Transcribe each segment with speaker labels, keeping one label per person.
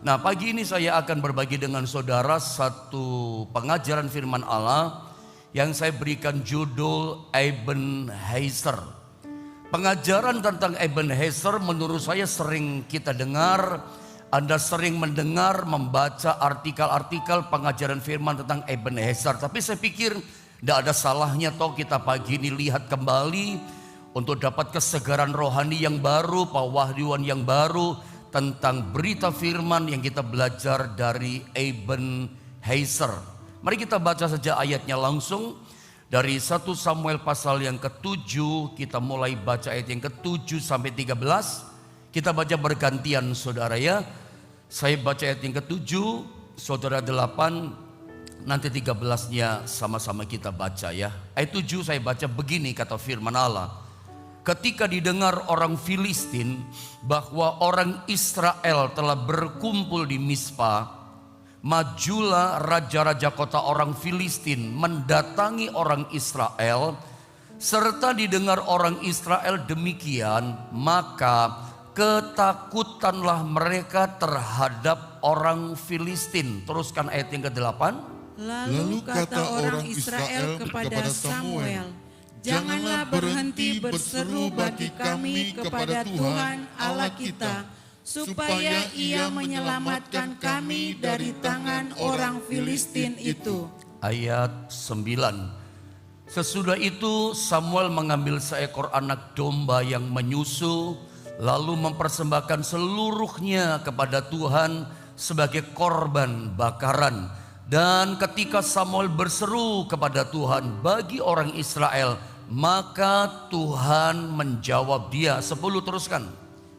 Speaker 1: Nah, pagi ini saya akan berbagi dengan saudara satu pengajaran firman Allah yang saya berikan judul Ebenezer. Pengajaran tentang Ebenezer menurut saya sering kita dengar. Anda sering mendengar, membaca artikel-artikel pengajaran firman tentang Ebenezer. Tapi saya pikir tidak ada salahnya toh kita pagi ini lihat kembali untuk dapat kesegaran rohani yang baru, pewahyuan yang baru tentang berita firman yang kita belajar dari Ebenezer. Mari kita baca saja ayatnya langsung dari 1 Samuel pasal yang ke-7. Kita mulai baca ayat yang ke-7 sampai 13. Kita baca bergantian saudara ya. Saya baca ayat yang ke-7, saudara 8, nanti 13-nya sama-sama kita baca ya. Ayat 7 saya baca begini kata firman Allah. Ketika didengar orang Filistin bahwa orang Israel telah berkumpul di Mispa, majulah raja-raja kota orang Filistin mendatangi orang Israel. Serta didengar orang Israel demikian, maka ketakutanlah mereka terhadap orang Filistin. Teruskan ayat yang ke-8.
Speaker 2: Lalu kata orang Israel kepada Samuel, "Janganlah berhenti berseru bagi kami kepada Tuhan Allah kita, supaya Ia menyelamatkan kami dari tangan orang Filistin itu."
Speaker 1: Ayat 9. Sesudah itu Samuel mengambil seekor anak domba yang menyusu, lalu mempersembahkan seluruhnya kepada Tuhan sebagai korban bakaran. Dan ketika Samuel berseru kepada Tuhan bagi orang Israel, maka Tuhan menjawab dia. 10 teruskan.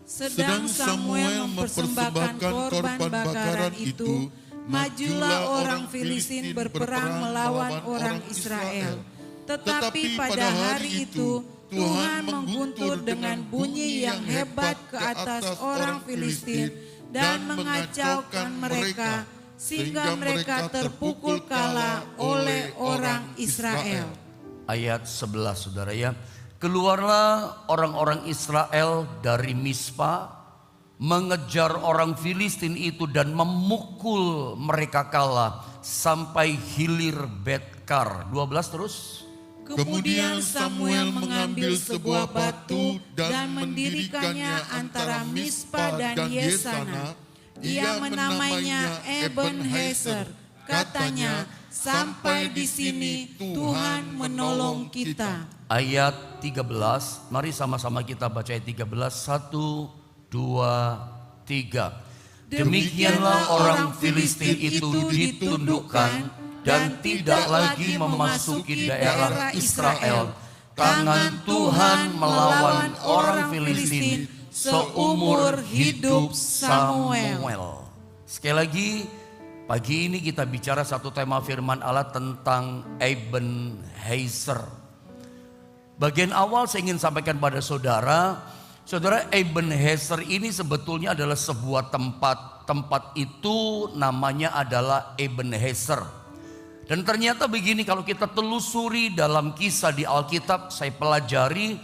Speaker 2: Sedang Samuel mempersembahkan korban bakaran itu, majulah orang Filistin berperang melawan orang Israel. Tetapi pada hari itu Tuhan mengguntur dengan bunyi yang hebat ke atas orang Filistin dan mengacaukan mereka, sehingga mereka terpukul kalah oleh orang Israel.
Speaker 1: Ayat 11 saudara ya. Keluarlah orang-orang Israel dari Mispa, mengejar orang Filistin itu dan memukul mereka kalah sampai hilir Betkar. 12 terus.
Speaker 2: Kemudian Samuel mengambil sebuah batu dan mendirikannya antara Mispa dan Yesana. Ia menamainya Ebenezer. Katanya, "Sampai di sini Tuhan menolong kita."
Speaker 1: Ayat 13, mari sama-sama kita baca ayat 13. 1, 2, 3. Demikianlah orang Filistin itu ditundukkan dan tidak lagi memasuki daerah Israel. Tangan Tuhan melawan orang Filistin seumur hidup Samuel. Sekali lagi, pagi ini kita bicara satu tema firman Allah tentang Ebenezer. Bagian awal saya ingin sampaikan pada saudara, Ebenezer ini sebetulnya adalah sebuah tempat. Tempat itu namanya adalah Ebenezer. Dan ternyata begini, kalau kita telusuri dalam kisah di Alkitab, saya pelajari,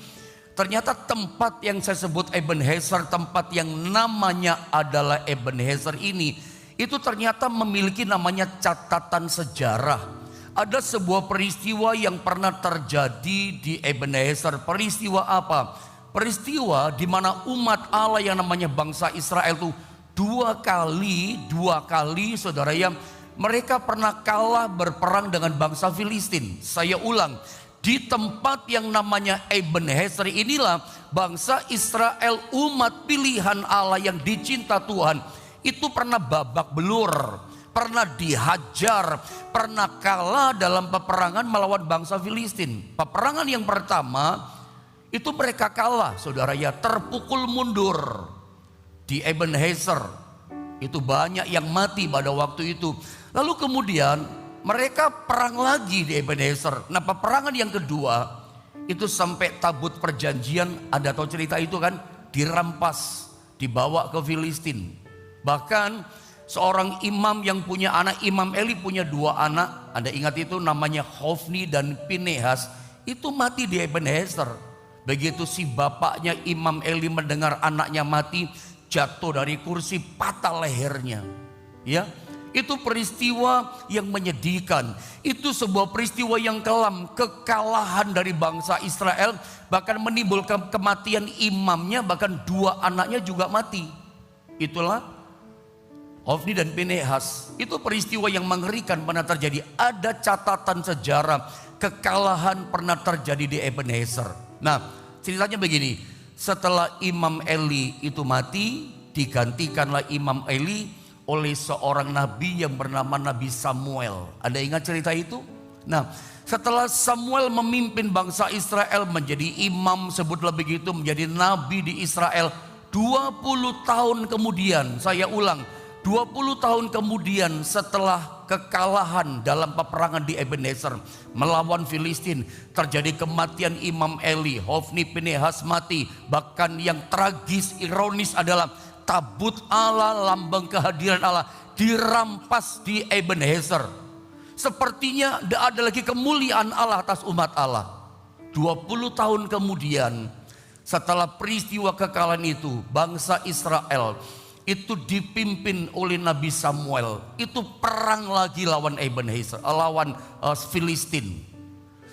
Speaker 1: ternyata tempat yang saya sebut Ebenezer, tempat yang namanya adalah Ebenezer ini, itu ternyata memiliki namanya catatan sejarah. Ada sebuah peristiwa yang pernah terjadi di Ebenezer. Peristiwa apa? Peristiwa di mana umat Allah yang namanya bangsa Israel itu dua kali saudara yang mereka pernah kalah berperang dengan bangsa Filistin. Saya ulang, di tempat yang namanya Ebenezer inilah bangsa Israel, umat pilihan Allah yang dicinta Tuhan, itu pernah babak belur, pernah dihajar, pernah kalah dalam peperangan melawan bangsa Filistin. Peperangan yang pertama itu mereka kalah, saudara ya, terpukul mundur di Ebenezer. Itu banyak yang mati pada waktu itu. Lalu kemudian mereka perang lagi di Ebenezer. Nah, peperangan yang kedua itu sampai tabut perjanjian, Anda tahu cerita itu kan, dirampas, dibawa ke Filistin. Bahkan seorang imam yang punya anak, Imam Eli punya dua anak, Anda ingat itu namanya Hofni dan Pinehas, itu mati di Ebenezer. Begitu si bapaknya Imam Eli mendengar anaknya mati, jatuh dari kursi, patah lehernya. Ya, itu peristiwa yang menyedihkan. Itu sebuah peristiwa yang kelam, kekalahan dari bangsa Israel, bahkan menimbulkan kematian imamnya, bahkan 2 anaknya juga mati. Itulah Hofni dan Pinehas. Itu peristiwa yang mengerikan pernah terjadi. Ada catatan sejarah kekalahan pernah terjadi di Ebenezer. Nah, ceritanya begini. Setelah Imam Eli itu mati, digantikanlah Imam Eli oleh seorang nabi yang bernama Nabi Samuel. Ada ingat cerita itu? Nah, setelah Samuel memimpin bangsa Israel menjadi imam, sebutlah begitu, menjadi nabi di Israel, 20 tahun kemudian, saya ulang, 20 tahun kemudian setelah kekalahan dalam peperangan di Ebenezer melawan Filistin, terjadi kematian Imam Eli, Hofni Pinehas mati. Bahkan yang tragis, ironis adalah tabut Allah, lambang kehadiran Allah dirampas di Ebenezer. Sepertinya tidak ada lagi kemuliaan Allah atas umat Allah. 20 tahun kemudian setelah peristiwa kekalahan itu, bangsa Israel itu dipimpin oleh Nabi Samuel. Itu perang lagi lawan Ebenezer, lawan Filistin.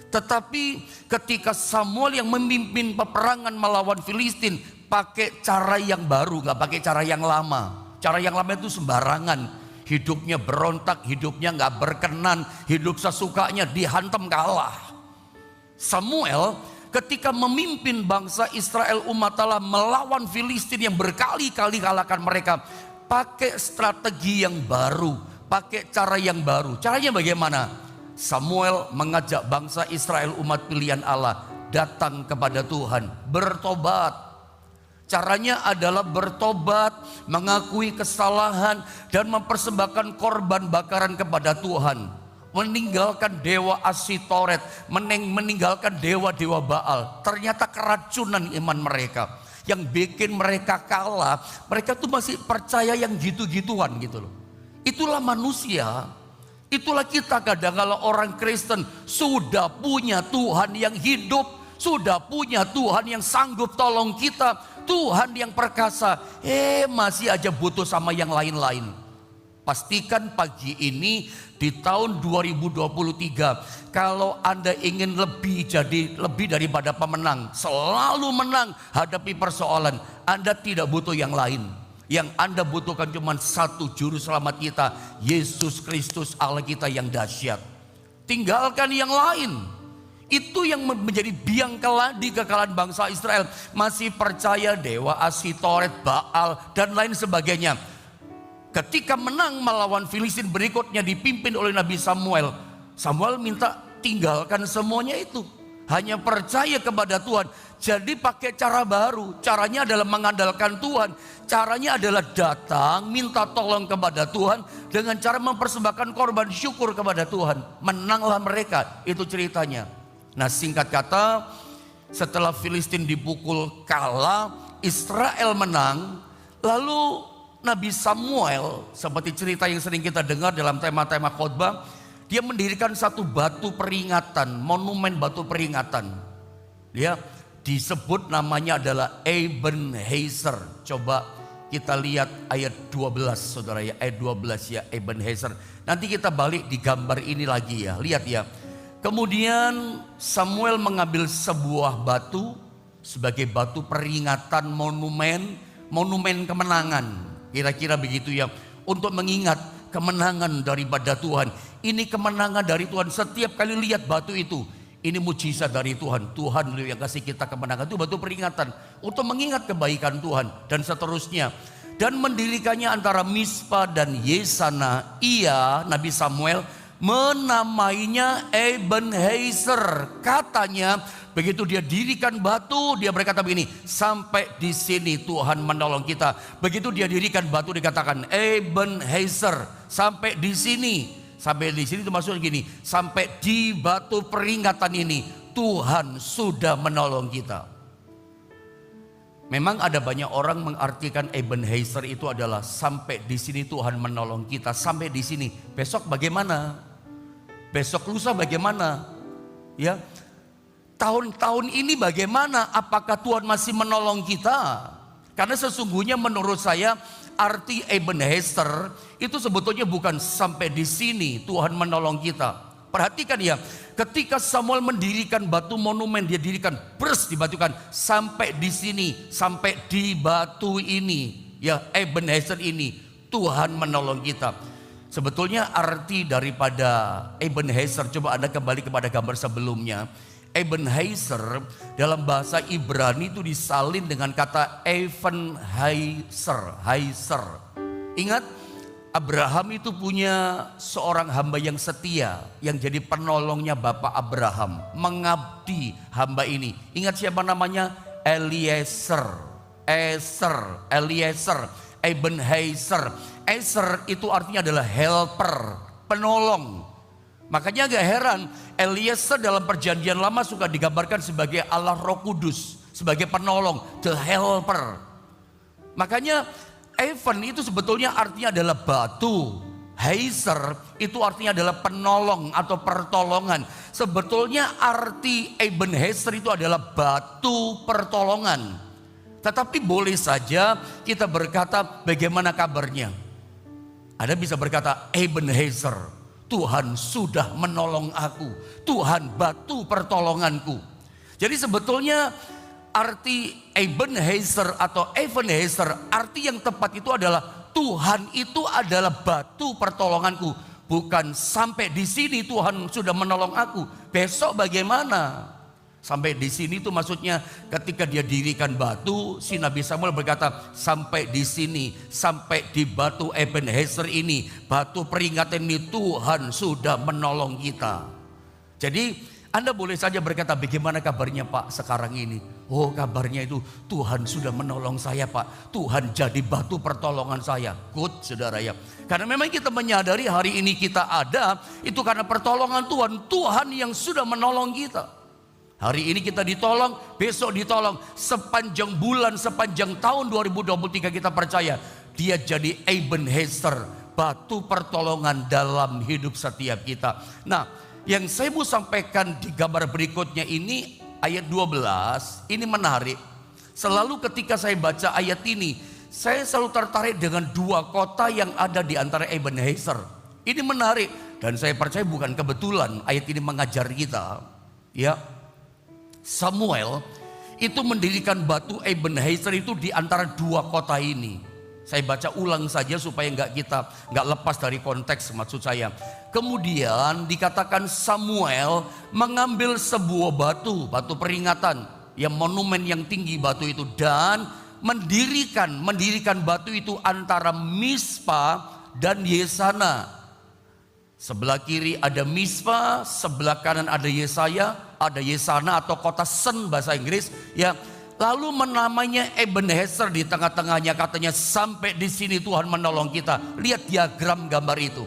Speaker 1: Tetapi ketika Samuel yang memimpin peperangan melawan Filistin, pakai cara yang baru, nggak pakai cara yang lama. Cara yang lama itu sembarangan, hidupnya berontak, hidupnya nggak berkenan, hidup sesukanya, dihantam kalah. Samuel ketika memimpin bangsa Israel umat Allah melawan Filistin yang berkali-kali kalahkan mereka, pakai strategi yang baru, pakai cara yang baru. Caranya bagaimana? Samuel mengajak bangsa Israel umat pilihan Allah datang kepada Tuhan, bertobat. Caranya adalah bertobat, mengakui kesalahan, dan mempersembahkan korban bakaran kepada Tuhan. Meninggalkan dewa Asitoret, meninggalkan dewa-dewa Baal. Ternyata keracunan iman mereka yang bikin mereka kalah. Mereka tuh masih percaya yang gitu-gituan gitu loh. Itulah manusia. Itulah kita kadang kalau orang Kristen sudah punya Tuhan yang hidup, sudah punya Tuhan yang sanggup tolong kita, Tuhan yang perkasa, masih aja butuh sama yang lain-lain. Pastikan pagi ini di tahun 2023, kalau Anda ingin jadi lebih daripada pemenang, selalu menang hadapi persoalan, Anda tidak butuh yang lain. Yang Anda butuhkan cuma satu juru selamat kita, Yesus Kristus Allah kita yang dahsyat. Tinggalkan yang lain. Itu yang menjadi biang keladi kekalahan bangsa Israel. Masih percaya dewa Asitoret, Baal, dan lain sebagainya. Ketika menang melawan Filistin berikutnya dipimpin oleh Nabi Samuel, Samuel minta tinggalkan semuanya itu, hanya percaya kepada Tuhan. Jadi pakai cara baru. Caranya adalah mengandalkan Tuhan. Caranya adalah datang minta tolong kepada Tuhan dengan cara mempersembahkan korban syukur kepada Tuhan. Menanglah mereka, itu ceritanya. Nah, singkat kata, setelah Filistin dipukul kalah, Israel menang. Lalu Nabi Samuel, seperti cerita yang sering kita dengar dalam tema-tema khotbah, dia mendirikan satu batu peringatan, monumen batu peringatan. Dia disebut namanya adalah Ebenezer. Coba kita lihat ayat 12, saudara ya, ayat 12 ya, Ebenezer. Nanti kita balik di gambar ini lagi ya, lihat ya. Kemudian Samuel mengambil sebuah batu sebagai batu peringatan, monumen kemenangan. Kira-kira begitu ya, untuk mengingat kemenangan daripada Tuhan. Ini kemenangan dari Tuhan. Setiap kali lihat batu itu, ini mujizat dari Tuhan. Tuhan yang kasih kita kemenangan, itu batu peringatan untuk mengingat kebaikan Tuhan dan seterusnya. Dan mendirikannya antara Mispa dan Yesana. Ia, Nabi Samuel, menamainya Ebenezer. Katanya begitu dia dirikan batu, dia berkata begini, sampai di sini Tuhan menolong kita. Begitu dia dirikan batu dikatakan Ebenezer, sampai di sini. Sampai di sini itu maksudnya gini, sampai di batu peringatan ini Tuhan sudah menolong kita. Memang ada banyak orang mengartikan Ebenezer itu adalah sampai di sini Tuhan menolong kita, sampai di sini. Besok bagaimana? Besok lusa bagaimana? Ya. Tahun-tahun ini bagaimana? Apakah Tuhan masih menolong kita? Karena sesungguhnya menurut saya arti Ebenezer itu sebetulnya bukan sampai di sini Tuhan menolong kita. Perhatikan ya, ketika Samuel mendirikan batu monumen, dia dirikan dibatukan sampai di sini, sampai di batu ini, ya Ebenezer ini Tuhan menolong kita. Sebetulnya arti daripada Ebenezer, coba Anda kembali kepada gambar sebelumnya. Ebenezer dalam bahasa Ibrani itu disalin dengan kata Heiser. Ingat, Abraham itu punya seorang hamba yang setia, yang jadi penolongnya Bapak Abraham, mengabdi hamba ini. Ingat siapa namanya? Eliezer. Ebenezer. Ezer itu artinya adalah helper, penolong. Makanya agak heran, Eliezer dalam perjanjian lama suka digambarkan sebagai Allah Roh Kudus, sebagai penolong, the helper. Makanya Even itu sebetulnya artinya adalah batu. Heiser itu artinya adalah penolong atau pertolongan. Sebetulnya arti Ebenezer itu adalah batu pertolongan. Tetapi boleh saja kita berkata, bagaimana kabarnya? Anda bisa berkata, Ebenezer, Tuhan sudah menolong aku. Tuhan batu pertolonganku. Jadi sebetulnya arti Ebenezer atau Ebenezer, arti yang tepat itu adalah Tuhan itu adalah batu pertolonganku. Bukan sampai di sini Tuhan sudah menolong aku, besok bagaimana? Sampai di sini itu maksudnya ketika dia dirikan batu, si Nabi Samuel berkata, sampai di sini, sampai di batu Ebenezer ini, batu peringatan ini Tuhan sudah menolong kita. Jadi Anda boleh saja berkata, bagaimana kabarnya Pak sekarang ini? Oh, kabarnya itu Tuhan sudah menolong saya Pak. Tuhan jadi batu pertolongan saya. Good saudara ya. Karena memang kita menyadari hari ini kita ada, itu karena pertolongan Tuhan. Tuhan yang sudah menolong kita. Hari ini kita ditolong, besok ditolong. Sepanjang bulan, sepanjang tahun 2023 kita percaya dia jadi Ebenezer, batu pertolongan dalam hidup setiap kita. Nah, yang saya mau sampaikan di gambar berikutnya ini ayat 12, ini menarik. Selalu ketika saya baca ayat ini, saya selalu tertarik dengan dua kota yang ada di antara Ebenezer. Ini menarik dan saya percaya bukan kebetulan ayat ini mengajar kita. Ya, Samuel itu mendirikan batu Ebenezer itu di antara dua kota ini. Saya baca ulang saja supaya nggak lepas dari konteks maksud saya. Kemudian dikatakan Samuel mengambil sebuah batu peringatan, yang monumen yang tinggi batu itu, dan mendirikan batu itu antara Mispa dan Yesana. Sebelah kiri ada Mispa, sebelah kanan ada Yesana atau kota Sen bahasa Inggris ya. Lalu menamanya Ebenezer di tengah-tengahnya, katanya sampai di sini Tuhan menolong kita. Lihat diagram gambar itu.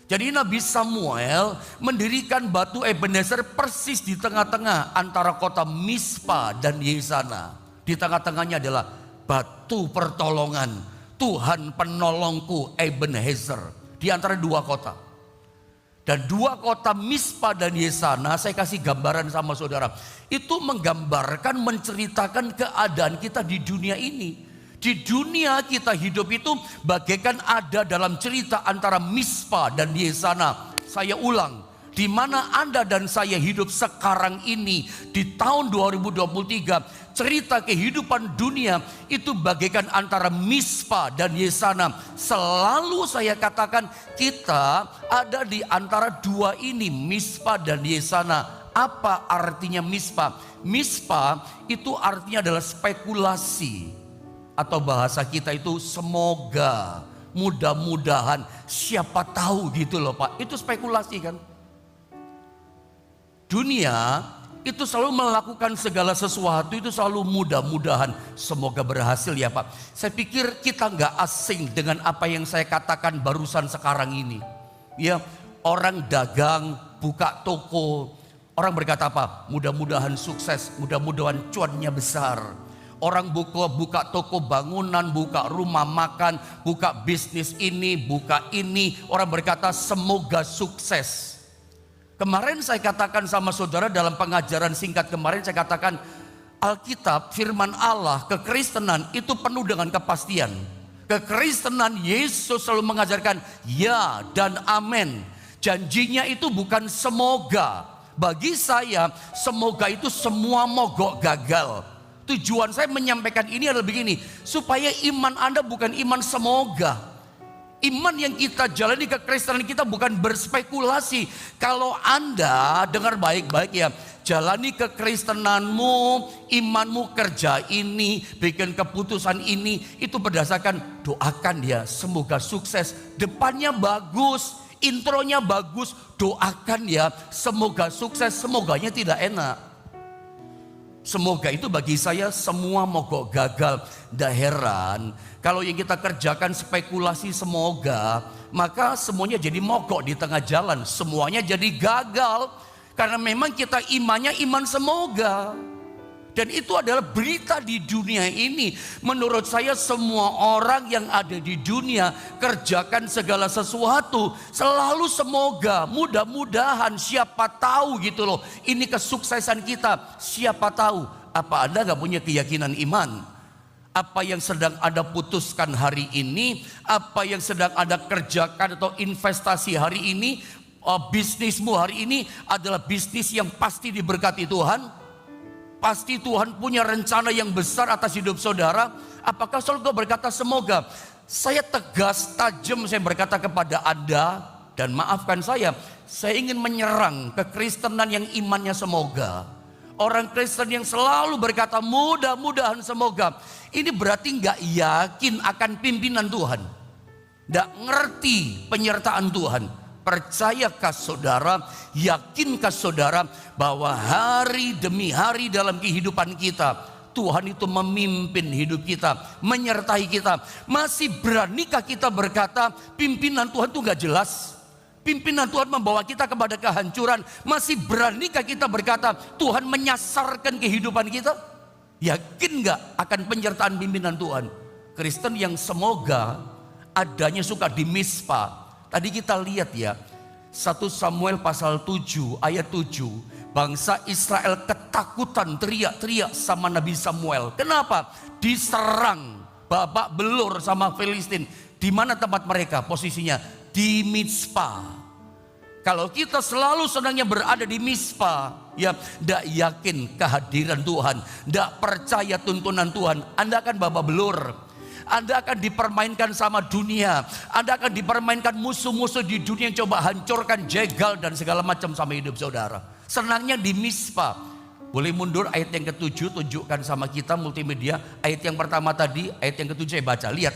Speaker 1: Jadi Nabi Samuel mendirikan batu Ebenezer persis di tengah-tengah antara kota Mispa dan Yesana. Di tengah-tengahnya adalah batu pertolongan. Tuhan penolongku Ebenezer di antara dua kota. Dan dua kota Mispa dan Yesana, saya kasih gambaran sama saudara. Itu menggambarkan, menceritakan keadaan kita di dunia ini. Di dunia kita hidup itu bagaikan ada dalam cerita antara Mispa dan Yesana. Saya ulang, di mana Anda dan saya hidup sekarang ini di tahun 2023, cerita kehidupan dunia itu bagaikan antara Mispa dan Yesana. Selalu saya katakan kita ada di antara dua ini, Mispa dan Yesana. Apa artinya Mispa? Mispa itu artinya adalah spekulasi, atau bahasa kita itu semoga, mudah-mudahan, siapa tahu gitu loh Pak. Itu spekulasi kan. Dunia itu selalu melakukan segala sesuatu itu selalu mudah-mudahan, semoga berhasil ya Pak. Saya pikir kita nggak asing dengan apa yang saya katakan barusan sekarang ini. Ya, orang dagang, buka toko, orang berkata apa? Mudah-mudahan sukses, mudah-mudahan cuannya besar. Orang buka toko bangunan, buka rumah makan, buka bisnis ini, buka ini, orang berkata semoga sukses. Kemarin saya katakan sama saudara dalam pengajaran singkat kemarin, saya katakan Alkitab, firman Allah, kekristenan itu penuh dengan kepastian. Kekristenan Yesus selalu mengajarkan ya dan amin. Janjinya itu bukan semoga. Bagi saya semoga itu semua mogok gagal. Tujuan saya menyampaikan ini adalah begini, supaya iman Anda bukan iman semoga. Iman yang kita jalani, kekristenan kita bukan berspekulasi. Kalau Anda dengar baik-baik ya, jalani kekristenanmu, imanmu, kerja ini, bikin keputusan ini, itu berdasarkan doakan dia semoga sukses, depannya bagus, intronya bagus, doakan ya semoga sukses, semoganya tidak enak. Semoga itu bagi saya semua mogok gagal. Tidak heran kalau yang kita kerjakan spekulasi semoga, maka semuanya jadi mogok di tengah jalan, semuanya jadi gagal. Karena memang kita imannya iman semoga. Dan itu adalah berita di dunia ini. Menurut saya semua orang yang ada di dunia kerjakan segala sesuatu selalu semoga, mudah-mudahan, siapa tahu gitu loh. Ini kesuksesan kita, siapa tahu. Apa Anda gak punya keyakinan iman? Apa yang sedang Anda putuskan hari ini, apa yang sedang Anda kerjakan atau investasi hari ini, bisnismu hari ini adalah bisnis yang pasti diberkati Tuhan? Pasti Tuhan punya rencana yang besar atas hidup saudara. Apakah saudara berkata semoga? Saya tegas, tajam saya berkata kepada Anda, dan maafkan saya ingin menyerang kekristenan yang imannya semoga. Orang Kristen yang selalu berkata mudah-mudahan semoga, ini berarti gak yakin akan pimpinan Tuhan, gak ngerti penyertaan Tuhan. Percayakah saudara, yakinkah saudara bahwa hari demi hari dalam kehidupan kita Tuhan itu memimpin hidup kita, menyertai kita? Masih beranikah kita berkata pimpinan Tuhan itu gak jelas? Pimpinan Tuhan membawa kita kepada kehancuran. Masih beranikah kita berkata Tuhan menyasarkan kehidupan kita? Yakin gak akan penyertaan pimpinan Tuhan? Kristen yang semoga adanya suka di Mispa. Tadi kita lihat ya, 1 Samuel pasal 7 ayat 7. Bangsa Israel ketakutan, teriak-teriak sama Nabi Samuel. Kenapa? Diserang babak belur sama Filistin. Di mana tempat mereka posisinya? Di Mizpah. Kalau kita selalu senangnya berada di Mizpah, ya tidak yakin kehadiran Tuhan, tidak percaya tuntunan Tuhan, Anda akan babak belur. Anda akan dipermainkan sama dunia. Anda akan dipermainkan musuh-musuh di dunia yang coba hancurkan, jegal dan segala macam sama hidup saudara. Senangnya di Mizpah. Boleh mundur ayat yang ke-7, tunjukkan sama kita multimedia. Ayat yang pertama tadi, ayat yang ke-7 saya baca. Lihat,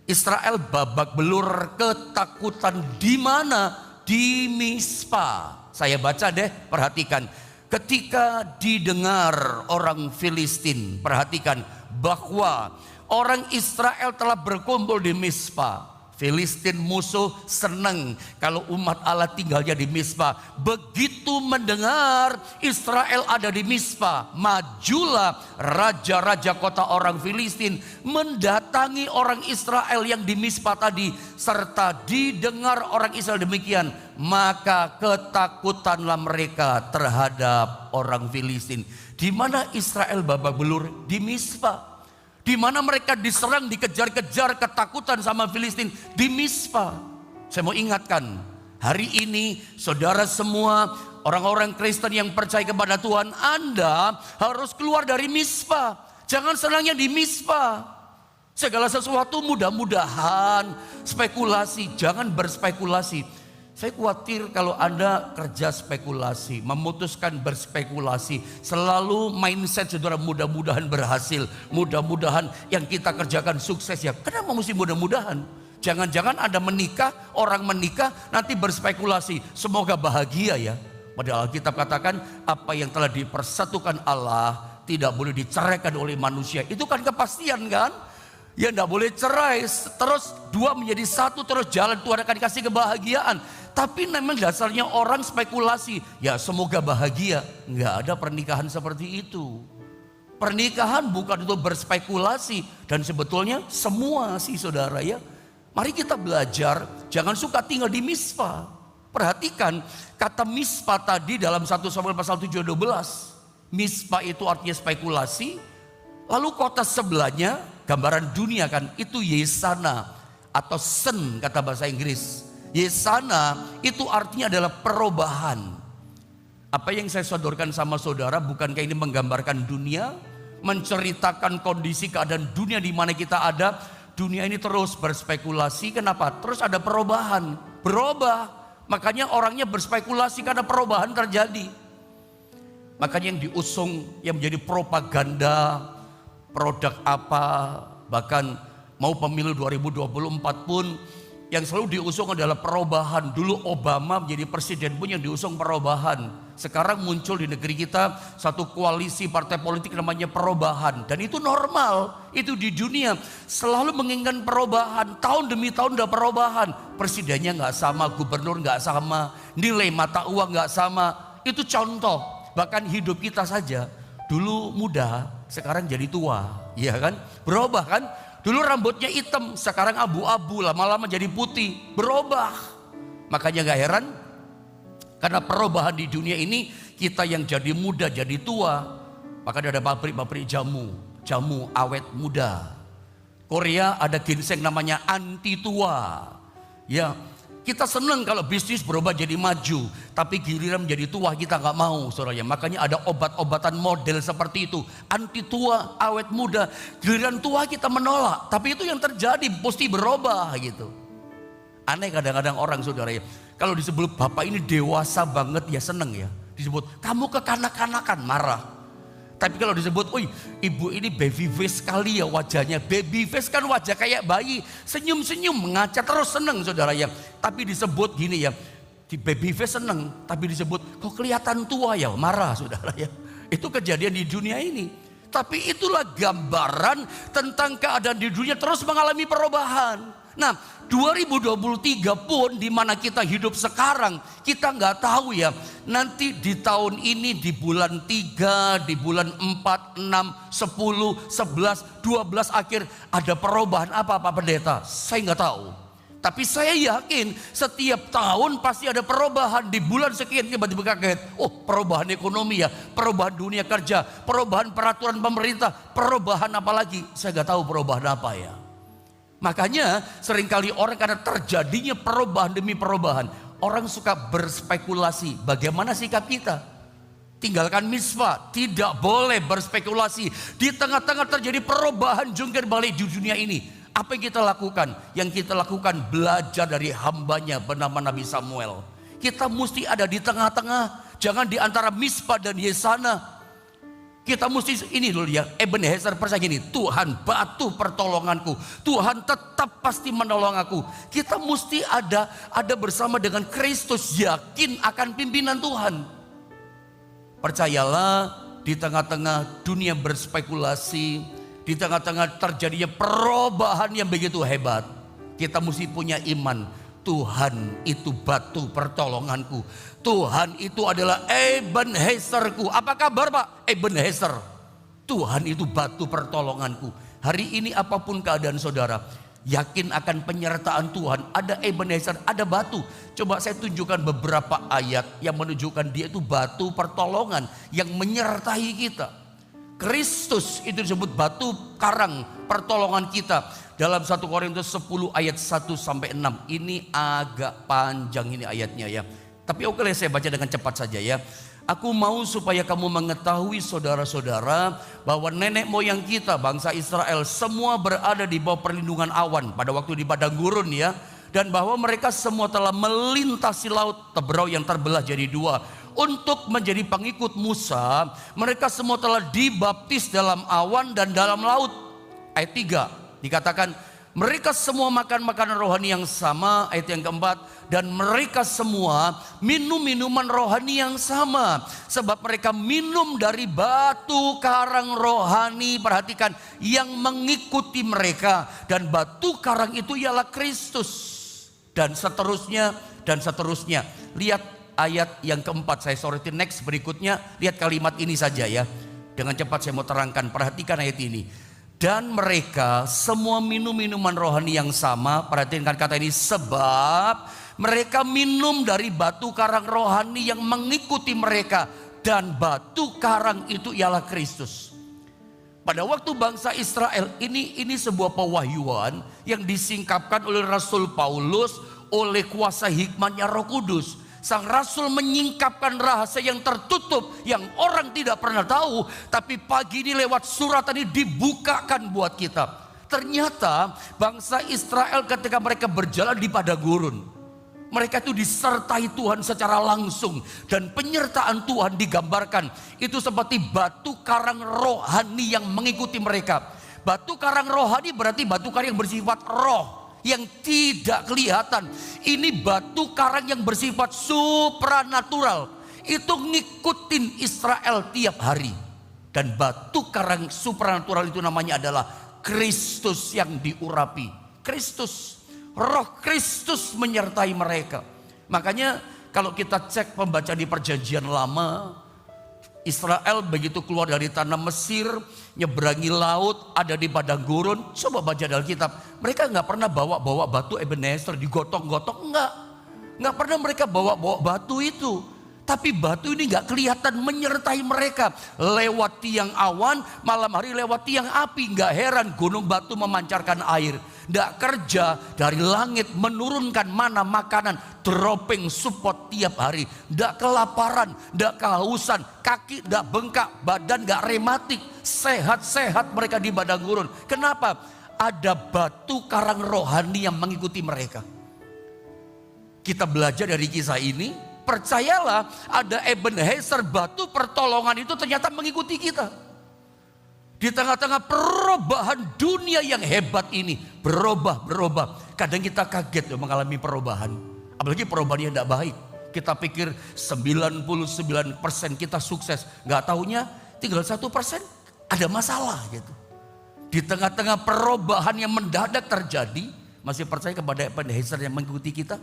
Speaker 1: Israel babak belur ketakutan di mana? Di Mizpah. Saya baca deh, perhatikan. Ketika didengar orang Filistin, perhatikan bahwa orang Israel telah berkumpul di Mizpah. Filistin musuh senang kalau umat Allah tinggalnya di Mizpah. Begitu mendengar Israel ada di Mizpah, majulah raja-raja kota orang Filistin mendatangi orang Israel yang di Mizpah tadi. Serta didengar orang Israel demikian, maka ketakutanlah mereka terhadap orang Filistin. Di mana Israel babak belur? Di Mizpah. Di mana mereka diserang, dikejar-kejar, ketakutan sama Filistin, di Mizpah. Saya mau ingatkan, hari ini saudara semua orang-orang Kristen yang percaya kepada Tuhan, Anda harus keluar dari Mizpah. Jangan senangnya di Mizpah. Segala sesuatu mudah-mudahan, spekulasi, jangan berspekulasi. Saya khawatir kalau Anda kerja spekulasi, memutuskan berspekulasi, selalu mindset saudara mudah-mudahan berhasil, mudah-mudahan yang kita kerjakan sukses ya. Kenapa mesti mudah-mudahan? Jangan-jangan Anda menikah, orang menikah nanti berspekulasi, semoga bahagia ya. Padahal Alkitab katakan apa yang telah dipersatukan Allah tidak boleh diceraikan oleh manusia. Itu kan kepastian kan? Ya tidak boleh cerai, terus dua menjadi satu, terus jalan Tuhan akan kasih kebahagiaan. Tapi memang dasarnya orang spekulasi, ya semoga bahagia. Enggak ada pernikahan seperti itu. Pernikahan bukan untuk berspekulasi. Dan sebetulnya semua sih saudara ya. Mari kita belajar, jangan suka tinggal di Mizpah. Perhatikan kata Mizpah tadi dalam 1 Samuel pasal 7 ayat 12. Mispa itu artinya spekulasi. Lalu kota sebelahnya, gambaran dunia kan, itu Yesana atau Sen kata bahasa Inggris. Yesana itu artinya adalah perubahan. Apa yang saya sodorkan sama saudara, bukankah ini menggambarkan dunia? Menceritakan kondisi keadaan dunia di mana kita ada. Dunia ini terus berspekulasi, kenapa? Terus ada perubahan, berubah. Makanya orangnya berspekulasi karena perubahan terjadi. Makanya yang diusung, yang menjadi propaganda, produk apa, bahkan mau pemilu 2024 pun yang selalu diusung adalah perubahan. Dulu Obama menjadi presiden pun yang diusung perubahan. Sekarang muncul di negeri kita satu koalisi partai politik namanya perubahan. Dan itu normal, itu di dunia selalu menginginkan perubahan. Tahun demi tahun ada perubahan. Presidennya nggak sama, gubernur nggak sama, nilai mata uang nggak sama. Itu contoh. Bahkan hidup kita saja, dulu muda, sekarang jadi tua, iya kan? Berubah kan? Dulu rambutnya hitam, sekarang abu-abu, lama-lama jadi putih, berubah. Makanya gak heran, karena perubahan di dunia ini, kita yang jadi muda jadi tua. Maka ada pabrik-pabrik jamu, jamu awet muda. Korea ada ginseng namanya anti tua. Ya, kita senang kalau bisnis berubah jadi maju, tapi giliran menjadi tua kita nggak mau, saudara. Makanya ada obat-obatan model seperti itu, anti tua, awet muda. Giliran tua kita menolak, tapi itu yang terjadi, pasti berubah gitu. Aneh kadang-kadang orang, saudara ya. Kalau disebut bapak ini dewasa banget ya seneng ya. Disebut kamu kekanak-kanakan, marah. Tapi kalau disebut, wih ibu ini baby face sekali ya wajahnya. Baby face kan wajah kayak bayi, senyum-senyum, mengaca terus, seneng saudara ya. Tapi disebut gini ya, di baby face seneng, tapi disebut kok kelihatan tua ya, marah saudara ya. Itu kejadian di dunia ini. Tapi itulah gambaran tentang keadaan di dunia terus mengalami perubahan. Nah 2023 pun di mana kita hidup sekarang, kita nggak tahu ya, nanti di tahun ini di bulan 3, di bulan 4, 6, 10, 11, 12 akhir ada perubahan apa Pak Pendeta? Saya nggak tahu. Tapi saya yakin setiap tahun pasti ada perubahan. Di bulan sekian tiba-tiba kaget, oh perubahan ekonomi ya, perubahan dunia kerja, perubahan peraturan pemerintah, perubahan apa lagi? Saya nggak tahu perubahan apa ya. Makanya seringkali orang karena terjadinya perubahan demi perubahan, orang suka berspekulasi. Bagaimana sikap kita? Tinggalkan Mispa, tidak boleh berspekulasi. Di tengah-tengah terjadi perubahan jungkir balik di dunia ini. Apa yang kita lakukan? Yang kita lakukan belajar dari hambanya bernama Nabi Samuel. Kita mesti ada di tengah-tengah, jangan di antara Mispa dan Yesana. Kita mesti ini dulu ya, Ebenezer percaya gini, Tuhan batu pertolonganku, Tuhan tetap pasti menolong aku. Kita mesti ada bersama dengan Kristus, yakin akan pimpinan Tuhan. Percayalah, di tengah-tengah dunia berspekulasi, di tengah-tengah terjadinya perubahan yang begitu hebat, kita mesti punya iman. Tuhan itu batu pertolonganku. Tuhan itu adalah Ebenezerku. Apa kabar Pak? Ebenezer. Tuhan itu batu pertolonganku. Hari ini apapun keadaan saudara, yakin akan penyertaan Tuhan. Ada Ebenezer, ada batu. Coba saya tunjukkan beberapa ayat yang menunjukkan dia itu batu pertolongan yang menyertai kita. Kristus itu disebut batu karang pertolongan kita. Dalam 1 Korintus 10 ayat 1 sampai 6. Ini agak panjang ini ayatnya ya. Tapi oke saya baca dengan cepat saja ya. Aku mau supaya kamu mengetahui saudara-saudara bahwa nenek moyang kita bangsa Israel semua berada di bawah perlindungan awan pada waktu di padang gurun ya. Dan bahwa mereka semua telah melintasi laut Teberau yang terbelah jadi dua. Untuk menjadi pengikut Musa, mereka semua telah dibaptis dalam awan dan dalam laut. Ayat 3 dikatakan mereka semua makan makanan rohani yang sama. Ayat yang keempat, dan mereka semua minum minuman rohani yang sama, sebab mereka minum dari batu karang rohani. Perhatikan, yang mengikuti mereka, dan batu karang itu ialah Kristus. Dan seterusnya dan seterusnya. Lihat ayat yang keempat, saya sorotin next berikutnya. Lihat kalimat ini saja ya, dengan cepat saya mau terangkan. Perhatikan ayat ini. Dan mereka semua minum minuman rohani yang sama. Perhatikan kata ini, sebab mereka minum dari batu karang rohani yang mengikuti mereka. dan batu karang itu ialah Kristus. Pada waktu bangsa Israel ini sebuah pewahyuan yang disingkapkan oleh Rasul Paulus oleh kuasa hikmatnya Roh Kudus. Sang Rasul menyingkapkan rahasia yang tertutup yang orang tidak pernah tahu, tapi pagi ini lewat surat ini dibukakan buat kita. Ternyata bangsa Israel ketika mereka berjalan di padang gurun, mereka itu disertai Tuhan secara langsung. Dan penyertaan Tuhan digambarkan itu seperti batu karang rohani yang mengikuti mereka. Batu karang rohani berarti batu karang yang bersifat roh, yang tidak kelihatan. Ini batu karang yang bersifat supranatural. Itu ngikutin Israel tiap hari. Dan batu karang supranatural itu namanya adalah Kristus yang diurapi. Kristus. Roh Kristus menyertai mereka. Makanya kalau kita cek pembaca di perjanjian lama, Israel begitu keluar dari tanah Mesir, nyeberangi laut, ada di padang gurun. Coba baca dalam kitab, mereka nggak pernah bawa batu Ebenezer digotong-gotong, nggak pernah mereka bawa batu itu. Tapi batu ini nggak kelihatan menyertai mereka. Lewat tiang awan, malam hari lewat tiang api. Nggak heran gunung batu memancarkan air. Nggak kerja dari langit menurunkan mana makanan, dropping support tiap hari. Nggak kelaparan, nggak kehausan, kaki nggak bengkak, badan nggak rematik. Sehat-sehat mereka di padang gurun. Kenapa? Ada batu karang rohani yang mengikuti mereka. Kita belajar dari kisah ini. Percayalah, ada Ebenezer, batu pertolongan itu ternyata mengikuti kita. Di tengah-tengah perubahan dunia yang hebat ini, berubah. Kadang kita kaget mengalami perubahan. Apalagi perubahan yang tidak baik. Kita pikir 99% kita sukses. Gak taunya tinggal 1% ada masalah gitu. Di tengah-tengah perubahan yang mendadak terjadi, masih percaya kepada Ebenezer yang mengikuti kita?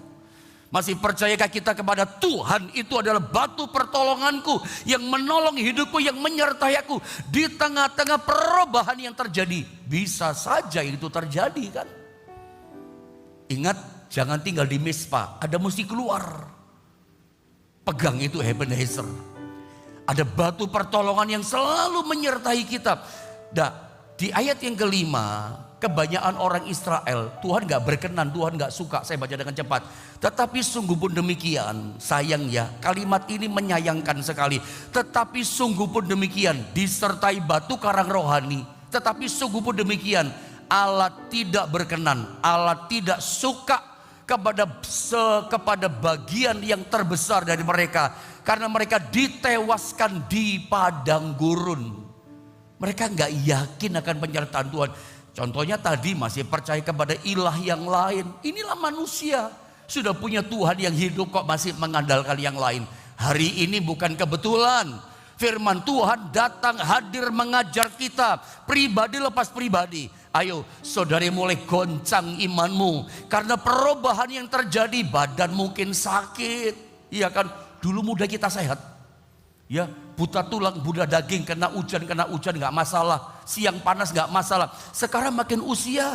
Speaker 1: Masih percayakah kita kepada Tuhan itu adalah batu pertolonganku yang menolong hidupku, yang menyertai aku di tengah-tengah perubahan yang terjadi? Bisa saja itu terjadi kan? Ingat, jangan tinggal di Mispa, ada mesti keluar. Pegang itu Ebenezer. Ada batu pertolongan yang selalu menyertai kita. Nah, di ayat yang kelima, kebanyakan orang Israel, Tuhan gak berkenan, Tuhan gak suka. Saya baca dengan cepat. Tetapi sungguh pun demikian, sayang ya, kalimat ini menyayangkan sekali. Tetapi sungguh pun demikian, disertai batu karang rohani. Tetapi sungguh pun demikian, Allah tidak berkenan, Allah tidak suka kepada bagian yang terbesar dari mereka. Karena mereka ditewaskan di padang gurun. Mereka gak yakin akan penyertaan Tuhan. Contohnya tadi masih percaya kepada ilah yang lain. Inilah manusia. Sudah punya Tuhan yang hidup kok masih mengandalkan yang lain. Hari ini bukan kebetulan. Firman Tuhan datang hadir mengajar kita. Pribadi lepas pribadi. Ayo saudari mulai goncang imanmu. Karena perubahan yang terjadi, badan mungkin sakit. Iya kan, dulu muda kita sehat. Ya, buta tulang, buta daging, kena hujan gak masalah. Siang panas gak masalah. Sekarang makin usia,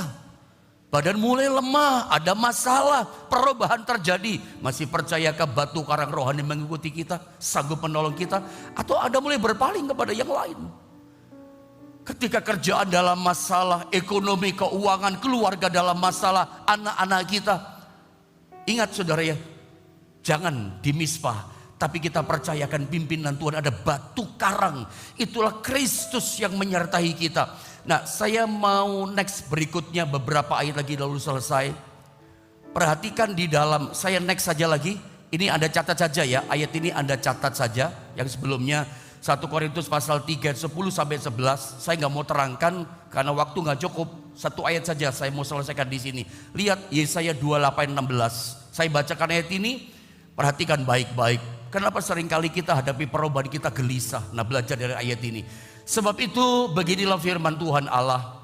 Speaker 1: badan mulai lemah, ada masalah, perubahan terjadi. Masih percayakah batu karang rohani mengikuti kita, sanggup menolong kita? Atau Anda mulai berpaling kepada yang lain? Ketika kerjaan dalam masalah, ekonomi, keuangan, keluarga dalam masalah, anak-anak kita. Ingat saudara ya, jangan di Mispa. Tapi kita percayakan pimpinan Tuhan, ada batu karang. Itulah Kristus yang menyertai kita. Nah, saya mau next berikutnya beberapa ayat lagi lalu selesai. Perhatikan di dalam, saya next saja lagi. Ini Anda catat saja ya, ayat ini Anda catat saja. Yang sebelumnya 1 Korintus pasal 3 10 sampai 11. Saya nggak mau terangkan karena waktu nggak cukup. Satu ayat saja saya mau selesaikan di sini. Lihat Yesaya 28 16. Saya bacakan ayat ini, perhatikan baik-baik. Kenapa seringkali kita hadapi perubahan kita gelisah? Nah, belajar dari ayat ini. Sebab itu beginilah firman Tuhan Allah.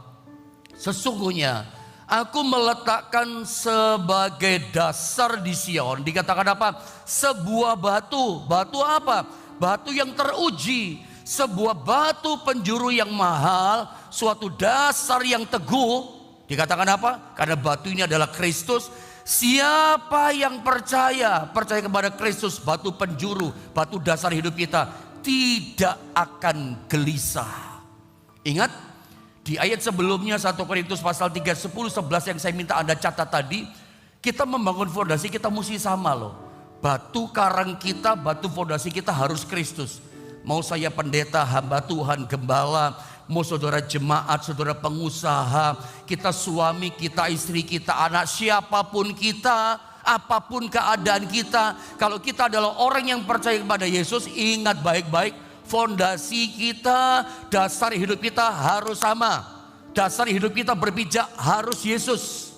Speaker 1: Sesungguhnya aku meletakkan sebagai dasar di Sion. Dikatakan apa? Sebuah batu. Batu apa? Batu yang teruji. Sebuah batu penjuru yang mahal. Suatu dasar yang teguh. Dikatakan apa? Karena batu ini adalah Kristus. Siapa yang percaya kepada Kristus, batu penjuru, batu dasar hidup kita, tidak akan gelisah. Ingat di ayat sebelumnya 1 Korintus pasal 3, 10, 11 yang saya minta Anda catat tadi. Kita membangun fondasi kita mesti sama loh. Batu karang kita, batu fondasi kita harus Kristus. Mau saya pendeta, hamba Tuhan, gembala, mau saudara jemaat, saudara pengusaha, kita suami, kita istri, kita anak, siapapun kita, apapun keadaan kita, kalau kita adalah orang yang percaya kepada Yesus, ingat baik-baik, fondasi kita, dasar hidup kita harus sama. Dasar hidup kita berpijak harus Yesus.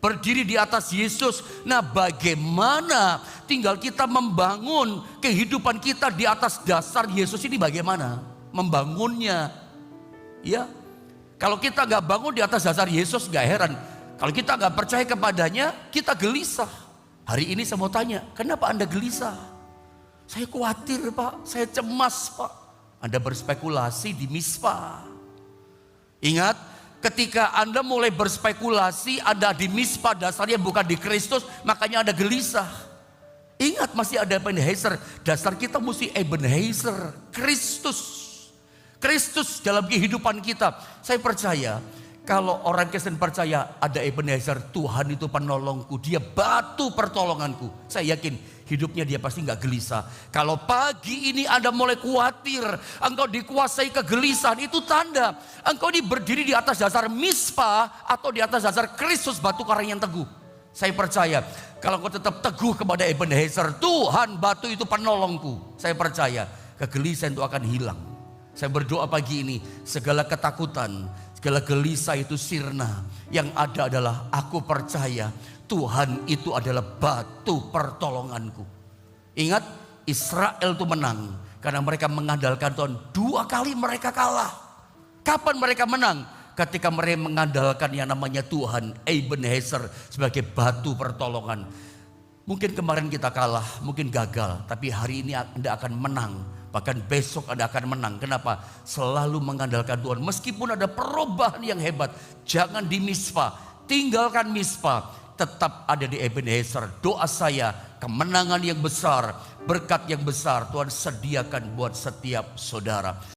Speaker 1: Berdiri di atas Yesus. Nah, bagaimana tinggal kita membangun kehidupan kita di atas dasar Yesus ini, bagaimana membangunnya? Ya, kalau kita gak bangun di atas dasar Yesus, gak heran kalau kita gak percaya kepadanya, kita gelisah. Hari ini saya mau tanya, kenapa Anda gelisah? Saya khawatir Pak, saya cemas Pak. Anda berspekulasi di Mizpah. Ingat, ketika Anda mulai berspekulasi, Anda di Mizpah, dasarnya bukan di Kristus, makanya Anda gelisah. Ingat, masih ada Ebenezer, dasar kita mesti Ebenezer, Kristus. Kristus dalam kehidupan kita. Saya percaya kalau orang Kristen percaya ada Ebenezer, Tuhan itu penolongku, dia batu pertolonganku. Saya yakin hidupnya dia pasti gak gelisah. Kalau pagi ini Anda mulai khawatir, engkau dikuasai kegelisahan, itu tanda engkau ini berdiri di atas dasar Mizpah atau di atas dasar Kristus, batu karang yang teguh. Saya percaya kalau engkau tetap teguh kepada Ebenezer, Tuhan batu itu penolongku, saya percaya kegelisahan itu akan hilang. Saya berdoa pagi ini, segala ketakutan, segala gelisah itu sirna. Yang ada adalah aku percaya Tuhan itu adalah batu pertolonganku. Ingat, Israel itu menang karena mereka mengandalkan Tuhan. 2 kali mereka kalah. Kapan mereka menang? Ketika mereka mengandalkan yang namanya Tuhan, Ebenezer, sebagai batu pertolongan. Mungkin kemarin kita kalah, mungkin gagal, tapi hari ini Anda akan menang. Bahkan besok Anda akan menang. Kenapa? Selalu mengandalkan Tuhan. Meskipun ada perubahan yang hebat, jangan di Mizpah, tinggalkan Mizpah, tetap ada di Ebenezer. Doa saya, kemenangan yang besar, berkat yang besar Tuhan sediakan buat setiap saudara.